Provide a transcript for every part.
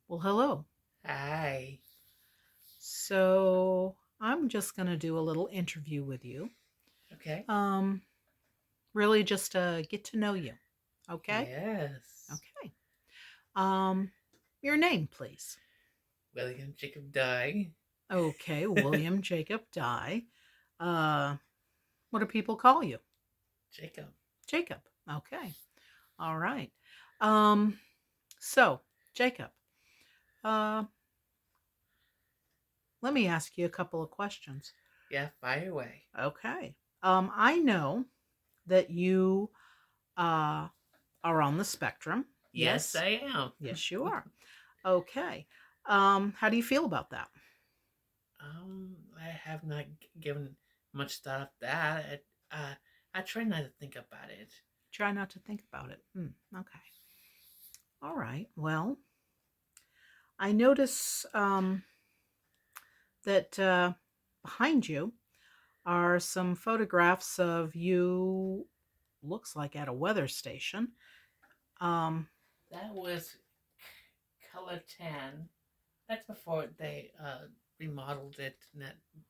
Well, hello. Hi. So I'm just going to do a little interview with you. Okay. Um, really just to get to know you. Okay? Yes. Okay. Um, your name, please. William Jacob Dye. Okay, William Jacob Dye. Uh, what do people call you? Jacob. Jacob. Okay. All right. Um, so Jacob, uh, let me ask you a couple of questions. Yeah, fire away. Okay. I know that you uh are on the spectrum. Yes, Yes. I am. Yes, you are. Okay. How do you feel about that? I have not given much thought of that. I try not to think about it. Try not to think about it. Okay. All right. Well, I notice that behind you are some photographs of you, looks like at a weather station. Um, That was color 10. That's before they remodeled it.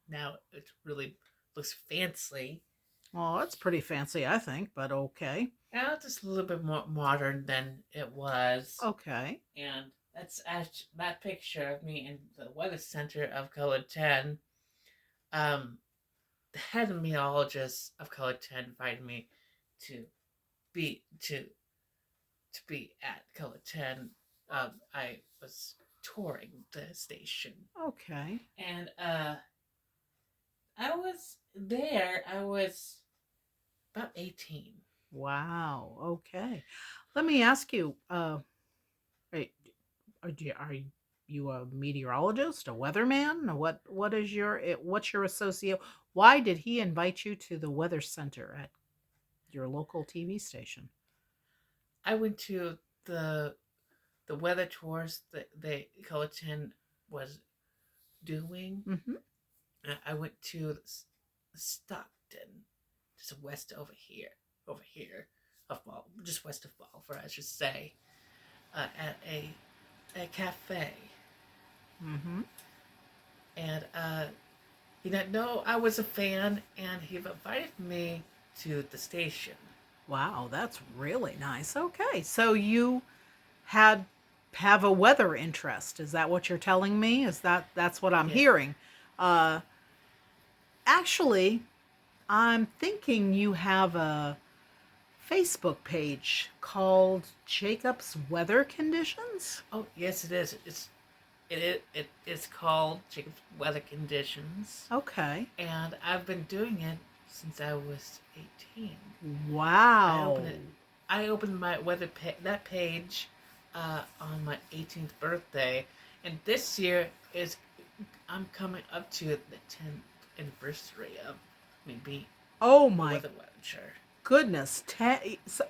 Now it really looks fancy. well, that's pretty fancy, I think, but okay. Now it's just a little bit more modern than it was. Okay. And that's actually, that picture of me in the weather center of Color 10. Um, the head meteorologist of Color 10 invited me to be to be at Color 10. I was touring the station, Okay. and I was there. I was about 18. Wow. Okay. Let me ask you, Right. Are you a meteorologist, a weatherman? What is what's your associate? Why did he invite you to the weather center at your local TV station? I went to the weather tours that the Color 10 was doing. Mm-hmm. I went to Stockton, just west over here of Ball, just west of Balfour, I should say, at a cafe, Mm-hmm. and he didn't know I was a fan, and he invited me to the station. Wow, that's really nice. Okay, so you had have a weather interest. Is that what you're telling me? That's what I'm Yeah, hearing? Uh, actually, I'm thinking you have a Facebook page called Jacob's Weather Conditions. oh yes, it is. It's called Jacob's Weather Conditions, Okay. and I've been doing it since I was 18. I Wow. opened it. I opened my that page on my 18th birthday, and this year is I'm coming up to the 10th anniversary of me being Oh a my weather watcher. goodness.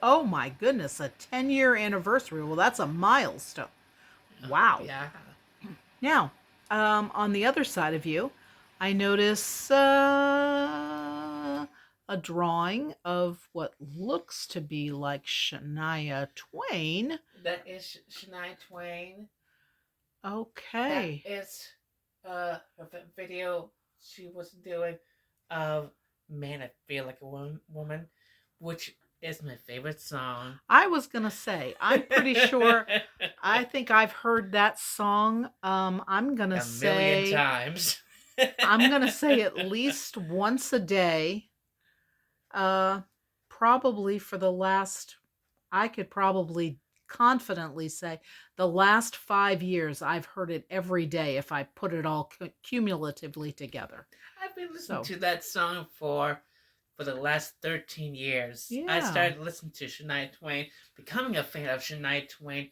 Oh my goodness. A 10-year anniversary. Well, that's a milestone. Wow. Yeah, Now, on the other side of you, I notice a drawing of what looks to be like Shania Twain. that is Shania Twain. That Okay. is a video she was doing of "Man, I Feel Like a Woman," which is my favorite song. I was going to say, I'm pretty sure I think I've heard that song. A million times. I'm going to say at least once a day. Uh Probably for the last, I could probably confidently say the last 5 years I've heard it every day if I put it all cumulatively together. I've been listening So, to that song for the last 13 years. I yeah. started listening to Shania Twain, becoming a fan of Shania Twain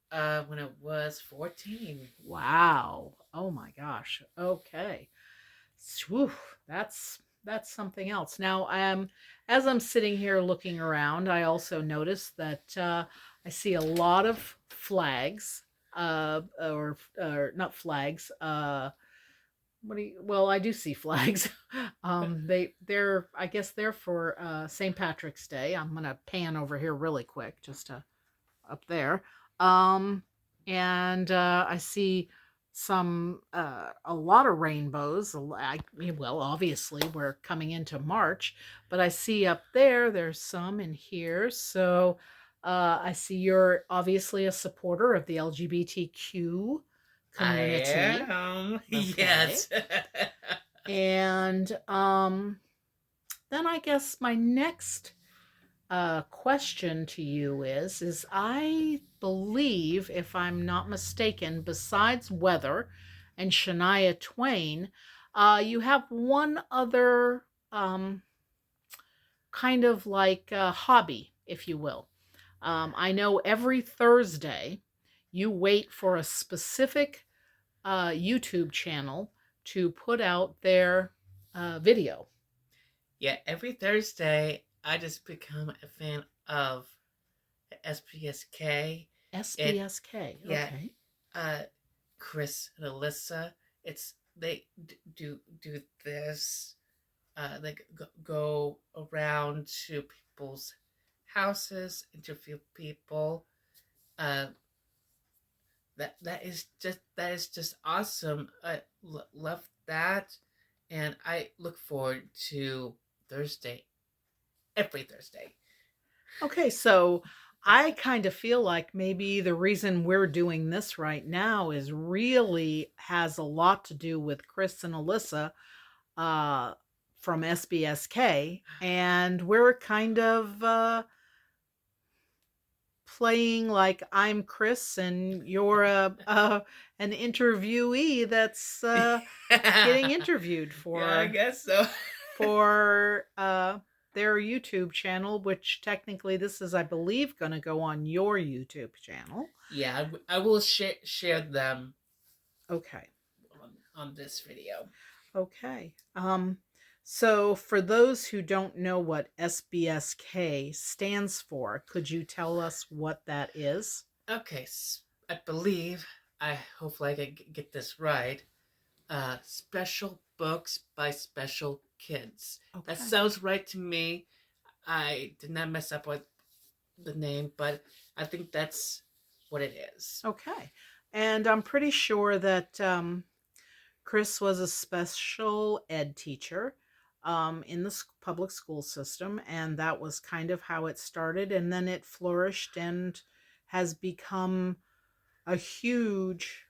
when I was 14. Wow. Oh my gosh. Okay. Whew, that's something else. Now, as I'm sitting here looking around, I also notice that I see a lot of flags, or not flags. What do you? Well, I do see flags. They're I guess they're for St. Patrick's Day. I'm gonna pan over here really quick, just to up there. Um, and I see a lot of rainbows. Well, obviously we're coming into March, but I see up there there's some in here. So I see you're obviously a supporter of the LGBTQ I community. am. Okay. Yes. And then I guess my next question to you is I believe, if I'm not mistaken, besides weather and Shania Twain, you have one other kind of like hobby, if you will. I know every Thursday you wait for a specific YouTube channel to put out their video. Yeah, every Thursday I just become a fan of SBSK. And SBSK. yeah, Okay. uh Chris and Alyssa. It's they do this. They go around to people's houses, interview people. Uh, that is just awesome. I love that, and I look forward to Thursday every Thursday. Okay, so I kind of feel like maybe the reason we're doing this right now is really has a lot to do with Chris and Alyssa uh, from SBSK, and we're kind of playing like I'm Chris and you're an interviewee that's getting interviewed Yeah, I guess so. for their YouTube channel, which technically this is, I believe, going to go on your YouTube channel. Yeah, I will share them Okay. on this video. Okay. So for those who don't know what SBSK stands for, could you tell us what that is? Okay, I believe I hopefully I can get this right. Special books by special kids. That Okay. sounds right to me. I did not mess up with the name, but I think that's what it is. Okay. And I'm pretty sure that Chris was a special ed teacher in the public school system, and that was kind of how it started. And then it flourished and has become a huge,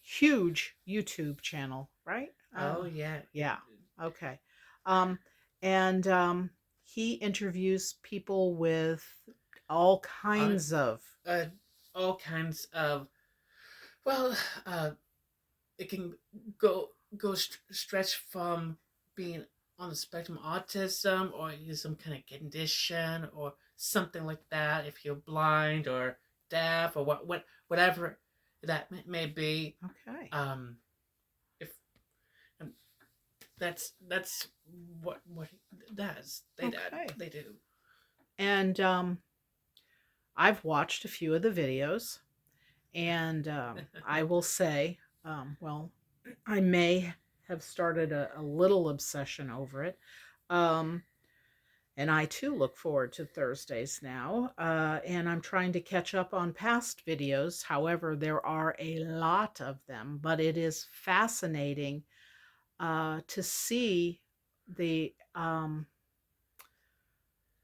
huge YouTube channel, right? Oh yeah, Yeah. Okay. Um, and he interviews people with all uh, kinds of. uh, all kinds of well, it can go stretch from being on the spectrum of autism or some kind of condition or something like that. If you're blind or deaf or whatever that may be, Okay. um, if um, that's what it does. Okay. They do. And I've watched a few of the videos, and I will say, well, I may have started a little obsession over it. Um, and I too look forward to Thursdays now. And I'm trying to catch up on past videos. However, there are a lot of them, but it is fascinating to see the,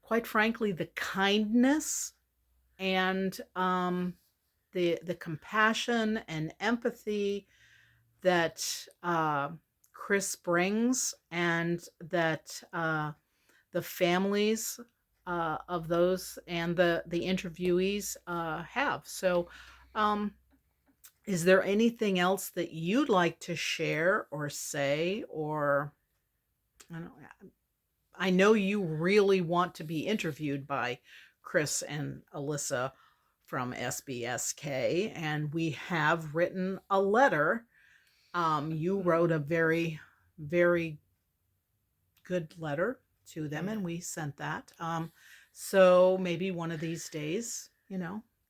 quite frankly, the kindness and the compassion and empathy that Chris brings, and that the families of those and the interviewees have. So, um, is there anything else that you'd like to share or say, or I don't know, I know you really want to be interviewed by Chris and Alyssa from SBSK, and we have written a letter. You wrote a Mm, very, very good letter to them, yeah. and we sent that. So maybe one of these days,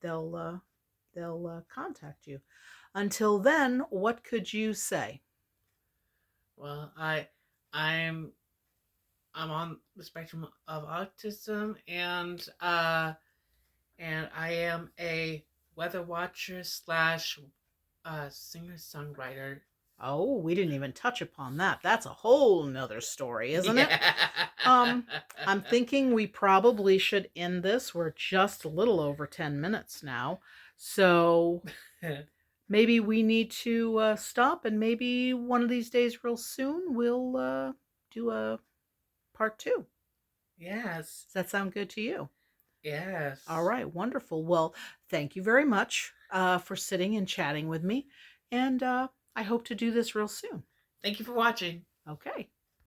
they'll contact you. Until then, what could you say? Well, I'm I'm on the spectrum of autism, and I am a weather watcher slash singer songwriter. Oh, we didn't even touch upon that. That's a whole nother story, isn't it? Yeah. Um, I'm thinking we probably should end this. We're just a little over 10 minutes now. So maybe we need to stop, and maybe one of these days, real soon, we'll do a part two. Yes. Does that sound good to you? All Yes. right, wonderful. Well, thank you very much for sitting and chatting with me. And I hope to do this real soon. Thank you for watching. Okay.